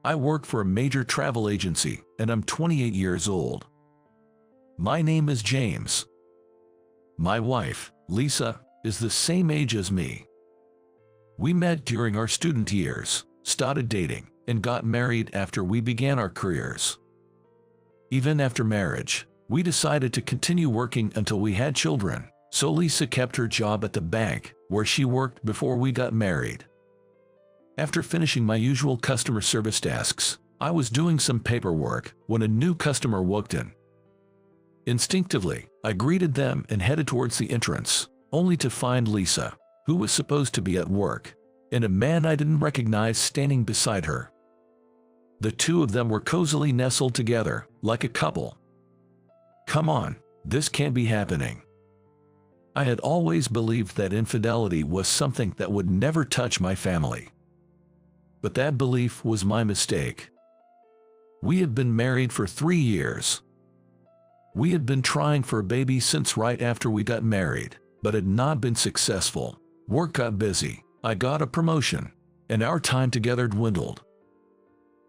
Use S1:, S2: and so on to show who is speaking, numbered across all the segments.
S1: I work for a major travel agency, and I'm 28 years old. My name is James. My wife, Lisa, is the same age as me. We met during our student years, started dating, and got married after we began our careers. Even after marriage, we decided to continue working until we had children, so Lisa kept her job at the bank where she worked before we got married. After finishing my usual customer service tasks, I was doing some paperwork when a new customer walked in. Instinctively, I greeted them and headed towards the entrance, only to find Lisa, who was supposed to be at work, and a man I didn't recognize standing beside her. The two of them were cozily nestled together, like a couple. Come on, this can't be happening. I had always believed that infidelity was something that would never touch my family. But that belief was my mistake. We had been married for 3 years. We had been trying for a baby since right after we got married, but had not been successful. Work got busy, I got a promotion, and our time together dwindled.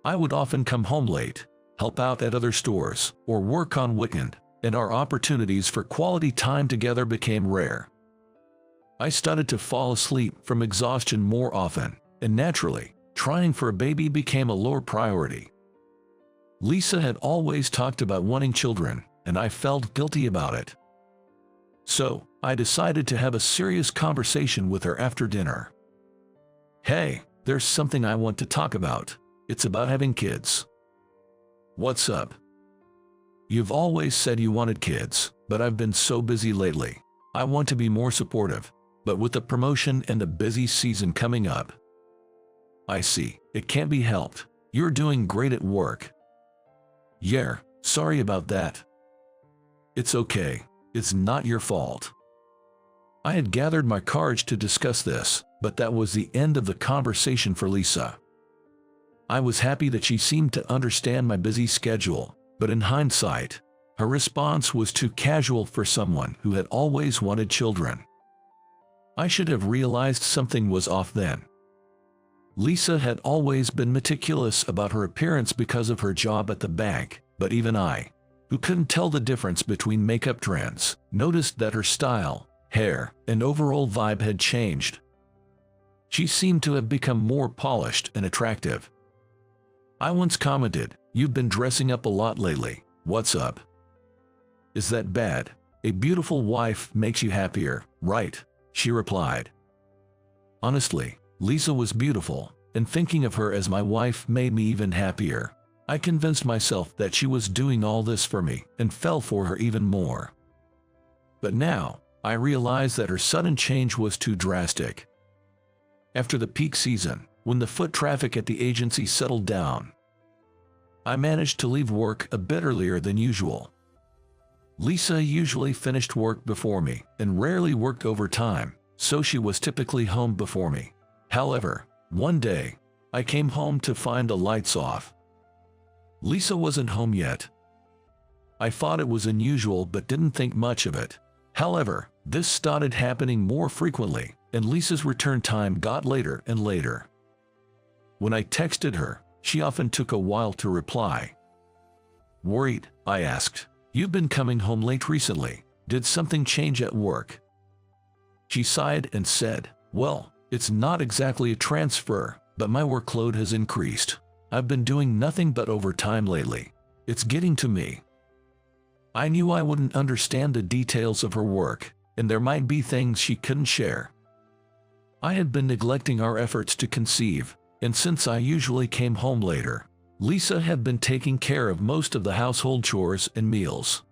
S1: I would often come home late, help out at other stores, or work on weekend, and our opportunities for quality time together became rare. I started to fall asleep from exhaustion more often, and naturally, trying for a baby became a lower priority. Lisa had always talked about wanting children, and I felt guilty about it. So, I decided to have a serious conversation with her after dinner. Hey, there's something I want to talk about. It's about having kids. What's up? You've always said you wanted kids, but I've been so busy lately. I want to be more supportive, but with the promotion and the busy season coming up. I see, it can't be helped. You're doing great at work. Yeah, sorry about that. It's okay, it's not your fault. I had gathered my courage to discuss this, but that was the end of the conversation for Lisa. I was happy that she seemed to understand my busy schedule, but in hindsight, her response was too casual for someone who had always wanted children. I should have realized something was off then. Lisa had always been meticulous about her appearance because of her job at the bank, but even I, who couldn't tell the difference between makeup trends, noticed that her style, hair, and overall vibe had changed. She seemed to have become more polished and attractive. I once commented, "You've been dressing up a lot lately, what's up?" "Is that bad? A beautiful wife makes you happier, right?" she replied. Honestly, Lisa was beautiful, and thinking of her as my wife made me even happier. I convinced myself that she was doing all this for me and fell for her even more. But now, I realized that her sudden change was too drastic. After the peak season, when the foot traffic at the agency settled down, I managed to leave work a bit earlier than usual. Lisa usually finished work before me and rarely worked overtime, so she was typically home before me. However, one day, I came home to find the lights off. Lisa wasn't home yet. I thought it was unusual but didn't think much of it. However, this started happening more frequently, and Lisa's return time got later and later. When I texted her, she often took a while to reply. "Worried?" I asked. "You've been coming home late recently. Did something change at work?" She sighed and said, "Well, it's not exactly a transfer, but my workload has increased. I've been doing nothing but overtime lately. It's getting to me." I knew I wouldn't understand the details of her work, and there might be things she couldn't share. I had been neglecting our efforts to conceive, and since I usually came home later, Lisa had been taking care of most of the household chores and meals.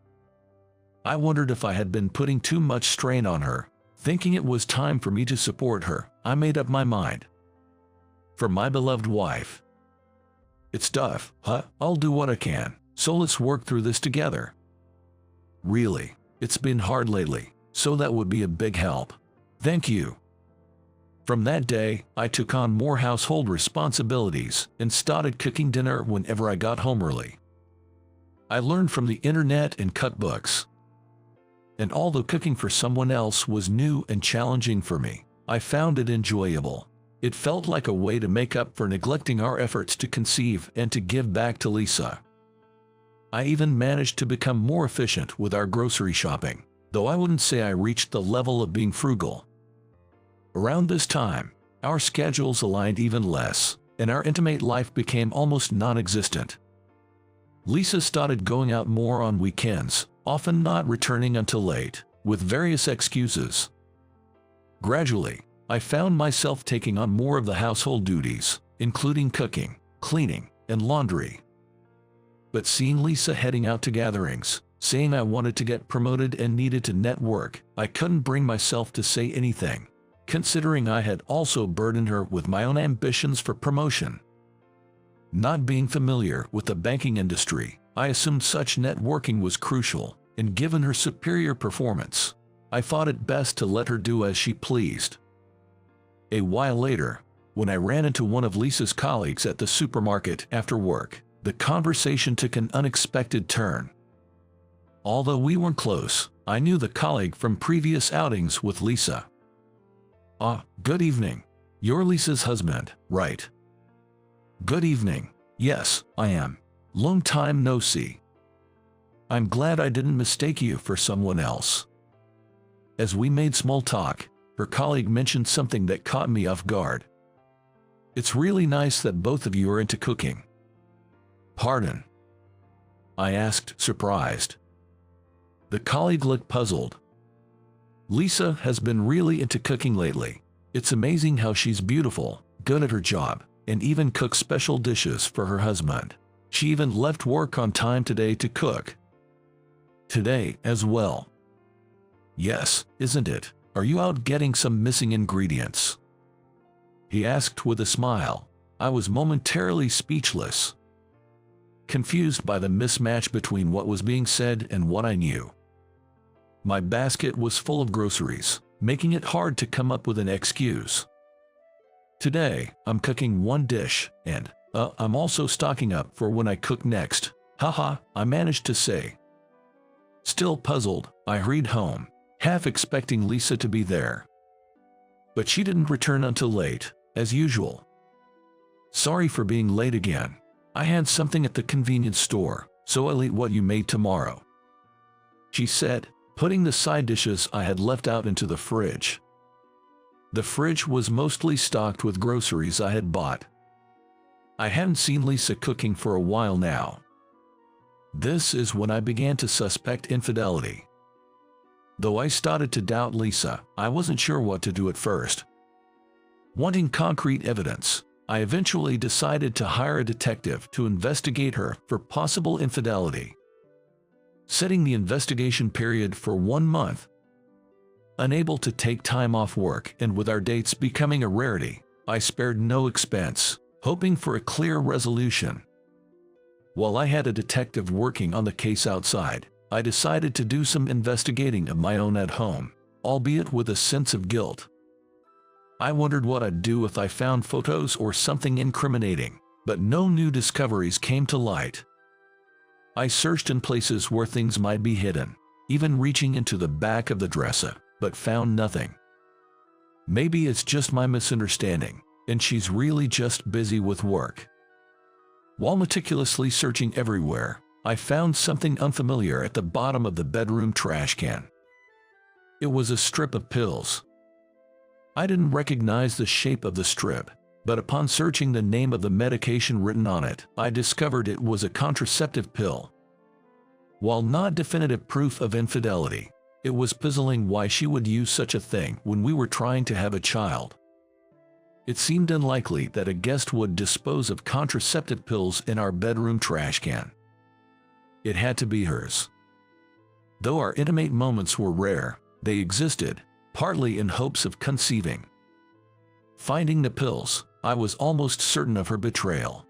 S1: I wondered if I had been putting too much strain on her. Thinking it was time for me to support her, I made up my mind. For my beloved wife. "It's tough, huh? I'll do what I can, so let's work through this together." "Really, it's been hard lately, so that would be a big help. Thank you." From that day, I took on more household responsibilities and started cooking dinner whenever I got home early. I learned from the internet and cut books. And although cooking for someone else was new and challenging for me, I found it enjoyable. It felt like a way to make up for neglecting our efforts to conceive and to give back to Lisa. I even managed to become more efficient with our grocery shopping, though I wouldn't say I reached the level of being frugal. Around this time, our schedules aligned even less, and our intimate life became almost non-existent. Lisa started going out more on weekends, often not returning until late, with various excuses. Gradually, I found myself taking on more of the household duties, including cooking, cleaning, and laundry. But seeing Lisa heading out to gatherings, saying I wanted to get promoted and needed to network, I couldn't bring myself to say anything, considering I had also burdened her with my own ambitions for promotion. Not being familiar with the banking industry, I assumed such networking was crucial, and given her superior performance, I thought it best to let her do as she pleased. A while later, when I ran into one of Lisa's colleagues at the supermarket after work, the conversation took an unexpected turn. Although we weren't close, I knew the colleague from previous outings with Lisa. Good evening. You're Lisa's husband, right? Good evening. Yes, I am. Long time no see. I'm glad I didn't mistake you for someone else. As we made small talk, her colleague mentioned something that caught me off guard. It's really nice that both of you are into cooking. Pardon? I asked, surprised. The colleague looked puzzled. Lisa has been really into cooking lately. It's amazing how she's beautiful, good at her job, and even cooks special dishes for her husband. She even left work on time today to cook. Today as well. Yes, isn't it? Are you out getting some missing ingredients? He asked with a smile. I was momentarily speechless, confused by the mismatch between what was being said and what I knew. My basket was full of groceries, making it hard to come up with an excuse. Today, I'm cooking one dish, and, I'm also stocking up for when I cook next. Haha, I managed to say. Still puzzled, I hurried home, half expecting Lisa to be there. But she didn't return until late, as usual. Sorry for being late again. I had something at the convenience store, so I'll eat what you made tomorrow, she said, putting the side dishes I had left out into the fridge. The fridge was mostly stocked with groceries I had bought. I hadn't seen Lisa cooking for a while now. This is when I began to suspect infidelity. Though I started to doubt Lisa, I wasn't sure what to do at first. Wanting concrete evidence, I eventually decided to hire a detective to investigate her for possible infidelity, setting the investigation period for 1 month. Unable to take time off work and with our dates becoming a rarity, I spared no expense, hoping for a clear resolution. While I had a detective working on the case outside, I decided to do some investigating of my own at home, albeit with a sense of guilt. I wondered what I'd do if I found photos or something incriminating, but no new discoveries came to light. I searched in places where things might be hidden, even reaching into the back of the dresser, but found nothing. Maybe it's just my misunderstanding, and she's really just busy with work. While meticulously searching everywhere, I found something unfamiliar at the bottom of the bedroom trash can. It was a strip of pills. I didn't recognize the shape of the strip, but upon searching the name of the medication written on it, I discovered it was a contraceptive pill. While not definitive proof of infidelity, it was puzzling why she would use such a thing when we were trying to have a child. It seemed unlikely that a guest would dispose of contraceptive pills in our bedroom trash can. It had to be hers. Though our intimate moments were rare, they existed, partly in hopes of conceiving. Finding the pills, I was almost certain of her betrayal.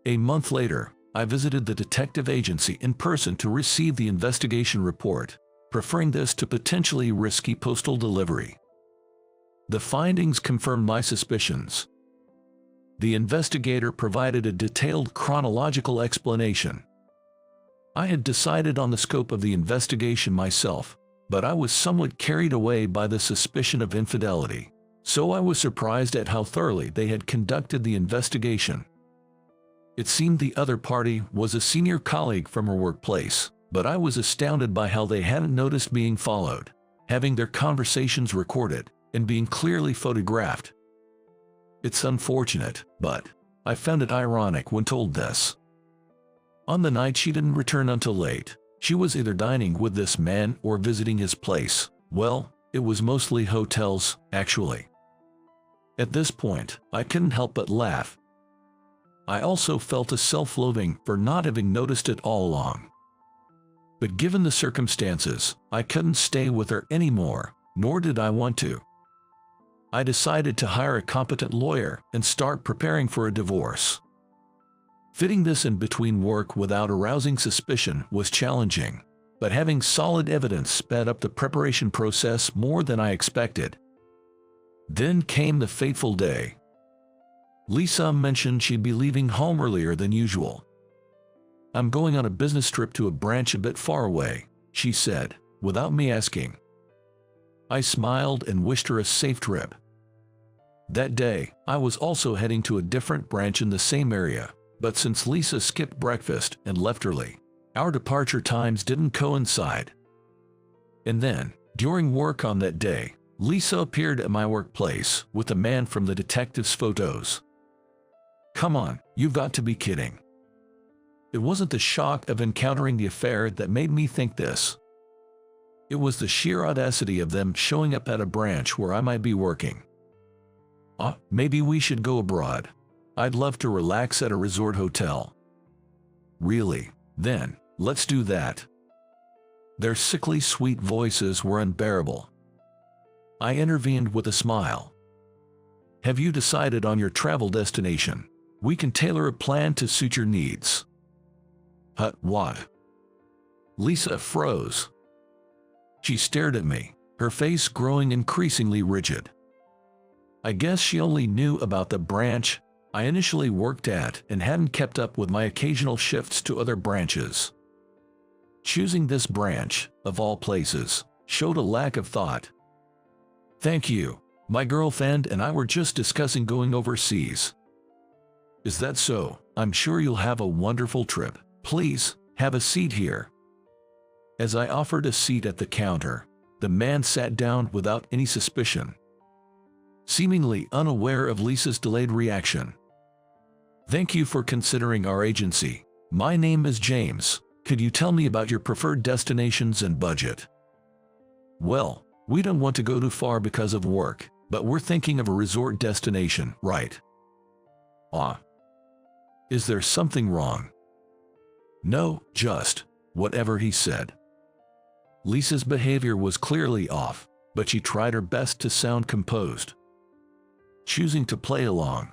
S1: A month later, I visited the detective agency in person to receive the investigation report, preferring this to potentially risky postal delivery. The findings confirmed my suspicions. The investigator provided a detailed chronological explanation. I had decided on the scope of the investigation myself, but I was somewhat carried away by the suspicion of infidelity, So I was surprised at how thoroughly they had conducted the investigation. It seemed the other party was a senior colleague from her workplace, but I was astounded by how they hadn't noticed being followed, having their conversations recorded, and being clearly photographed. It's unfortunate, but I found it ironic when told this. On the night she didn't return until late, she was either dining with this man or visiting his place. Well, it was mostly hotels, actually. At this point, I couldn't help but laugh. I also felt a self-loathing for not having noticed it all along. But given the circumstances, I couldn't stay with her anymore, nor did I want to. I decided to hire a competent lawyer and start preparing for a divorce. Fitting this in between work without arousing suspicion was challenging, but having solid evidence sped up the preparation process more than I expected. Then came the fateful day. Lisa mentioned she'd be leaving home earlier than usual. "I'm going on a business trip to a branch a bit far away," she said, without me asking. I smiled and wished her a safe trip. That day, I was also heading to a different branch in the same area, but since Lisa skipped breakfast and left early, our departure times didn't coincide. And then, during work on that day, Lisa appeared at my workplace with a man from the detective's photos. Come on, you've got to be kidding. It wasn't the shock of encountering the affair that made me think this. It was the sheer audacity of them showing up at a branch where I might be working. Maybe we should go abroad. I'd love to relax at a resort hotel. Really? Then, let's do that. Their sickly sweet voices were unbearable. I intervened with a smile. Have you decided on your travel destination? We can tailor a plan to suit your needs. What? Lisa froze. She stared at me, her face growing increasingly rigid. I guess she only knew about the branch I initially worked at and hadn't kept up with my occasional shifts to other branches. Choosing this branch, of all places, showed a lack of thought. Thank you. My girlfriend and I were just discussing going overseas. Is that so? I'm sure you'll have a wonderful trip. Please, have a seat here. As I offered a seat at the counter, the man sat down without any suspicion, seemingly unaware of Lisa's delayed reaction. Thank you for considering our agency. My name is James. Could you tell me about your preferred destinations and budget? Well, we don't want to go too far because of work, but we're thinking of a resort destination, right? Is there something wrong? No, just whatever he said. Lisa's behavior was clearly off, but she tried her best to sound composed, choosing to play along.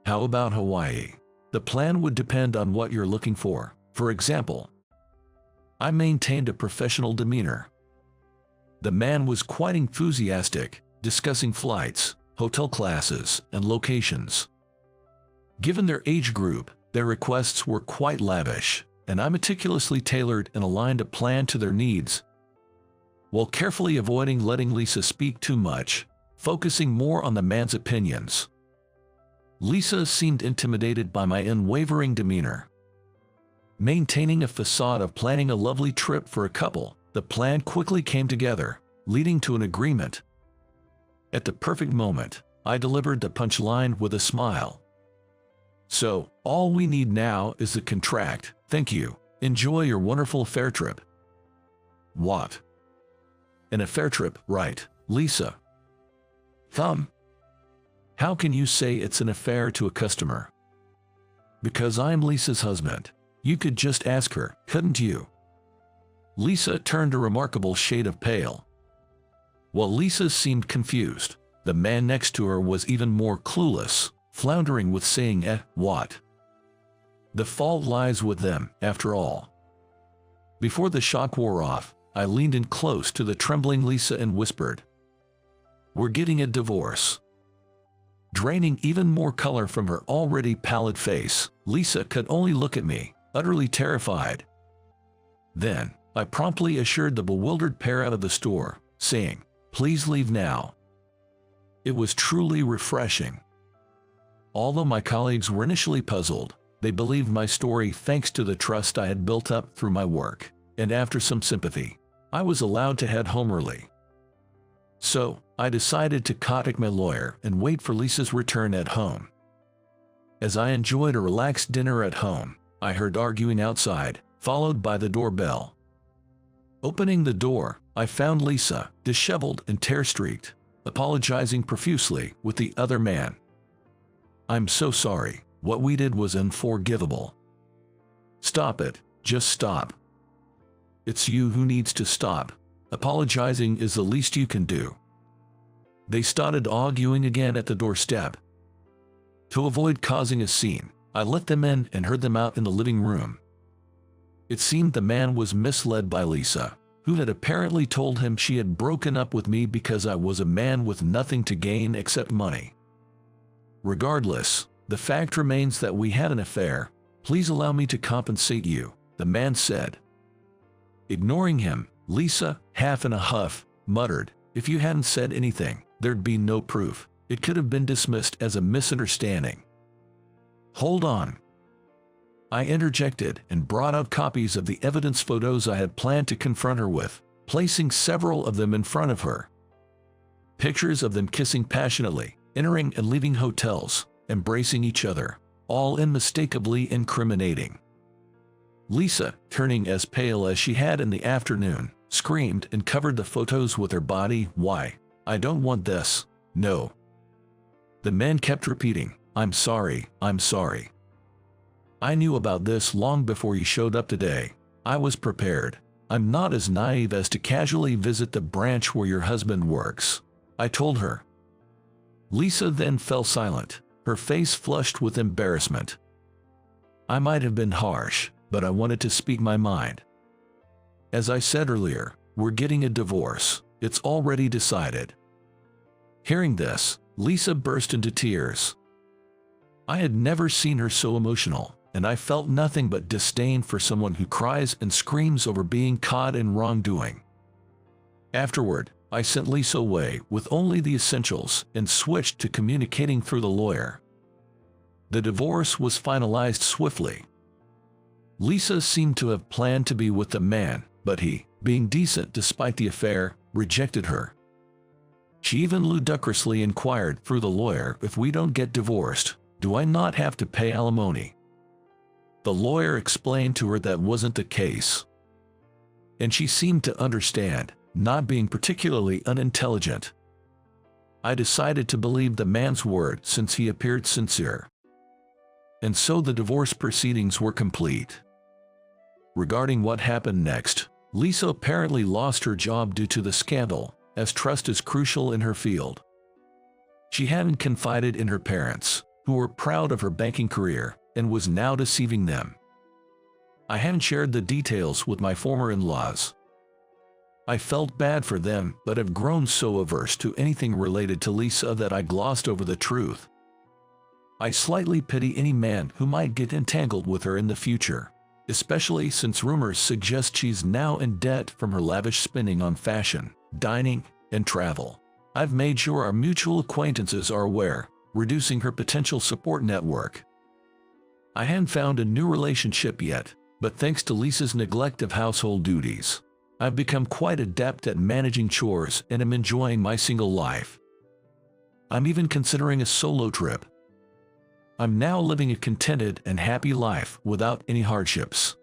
S1: How about Hawaii? The plan would depend on what you're looking for. For example, I maintained a professional demeanor. The man was quite enthusiastic, discussing flights, hotel classes, and locations. Given their age group, their requests were quite lavish, and I meticulously tailored and aligned a plan to their needs, while carefully avoiding letting Lisa speak too much, focusing more on the man's opinions. Lisa seemed intimidated by my unwavering demeanor. Maintaining a facade of planning a lovely trip for a couple, the plan quickly came together, leading to an agreement. At the perfect moment, I delivered the punchline with a smile. So, all we need now is the contract. Thank you. Enjoy your wonderful affair trip. What? An affair trip, right, Lisa? How can you say it's an affair to a customer? Because I'm Lisa's husband. You could just ask her, couldn't you? Lisa turned a remarkable shade of pale. While Lisa seemed confused, the man next to her was even more clueless, floundering with saying, what? The fault lies with them, after all. Before the shock wore off, I leaned in close to the trembling Lisa and whispered, "We're getting a divorce." Draining even more color from her already pallid face, Lisa could only look at me, utterly terrified. Then, I promptly assured the bewildered pair out of the store, saying, "Please leave now." It was truly refreshing. Although my colleagues were initially puzzled, they believed my story thanks to the trust I had built up through my work, and after some sympathy, I was allowed to head home early. So, I decided to contact my lawyer and wait for Lisa's return at home. As I enjoyed a relaxed dinner at home, I heard arguing outside, followed by the doorbell. Opening the door, I found Lisa, disheveled and tear-streaked, apologizing profusely with the other man. "I'm so sorry. What we did was unforgivable." "Stop it. Just stop. It's you who needs to stop. Apologizing is the least you can do." They started arguing again at the doorstep. To avoid causing a scene, I let them in and heard them out in the living room. It seemed the man was misled by Lisa, who had apparently told him she had broken up with me because I was a man with nothing to gain except money. "Regardless, the fact remains that we had an affair. Please allow me to compensate you," the man said. Ignoring him, Lisa, half in a huff, muttered, "If you hadn't said anything, there'd be no proof. It could have been dismissed as a misunderstanding." "Hold on." I interjected and brought out copies of the evidence photos I had planned to confront her with, placing several of them in front of her. Pictures of them kissing passionately, entering and leaving hotels, embracing each other, all unmistakably incriminating. Lisa, turning as pale as she had in the afternoon, screamed and covered the photos with her body. "Why? I don't want this. No." The man kept repeating, "I'm sorry, I'm sorry. I knew about this long before you showed up today. I was prepared. I'm not as naive as to casually visit the branch where your husband works," I told her. Lisa then fell silent, her face flushed with embarrassment. I might have been harsh, but I wanted to speak my mind. "As I said earlier, we're getting a divorce. It's already decided." Hearing this, Lisa burst into tears. I had never seen her so emotional, and I felt nothing but disdain for someone who cries and screams over being caught in wrongdoing. Afterward, I sent Lisa away with only the essentials and switched to communicating through the lawyer. The divorce was finalized swiftly. Lisa seemed to have planned to be with the man, but he, being decent despite the affair, rejected her. She even ludicrously inquired through the lawyer, "If we don't get divorced, do I not have to pay alimony?" The lawyer explained to her that wasn't the case. And she seemed to understand, not being particularly unintelligent. I decided to believe the man's word since he appeared sincere. And so the divorce proceedings were complete. Regarding what happened next, Lisa apparently lost her job due to the scandal, as trust is crucial in her field. She hadn't confided in her parents, who were proud of her banking career, and was now deceiving them. I hadn't shared the details with my former in-laws. I felt bad for them, but have grown so averse to anything related to Lisa that I glossed over the truth. I slightly pity any man who might get entangled with her in the future, especially since rumors suggest she's now in debt from her lavish spending on fashion, dining, and travel. I've made sure our mutual acquaintances are aware, reducing her potential support network. I hadn't found a new relationship yet, but thanks to Lisa's neglect of household duties, I've become quite adept at managing chores and am enjoying my single life. I'm even considering a solo trip. I'm now living a contented and happy life without any hardships.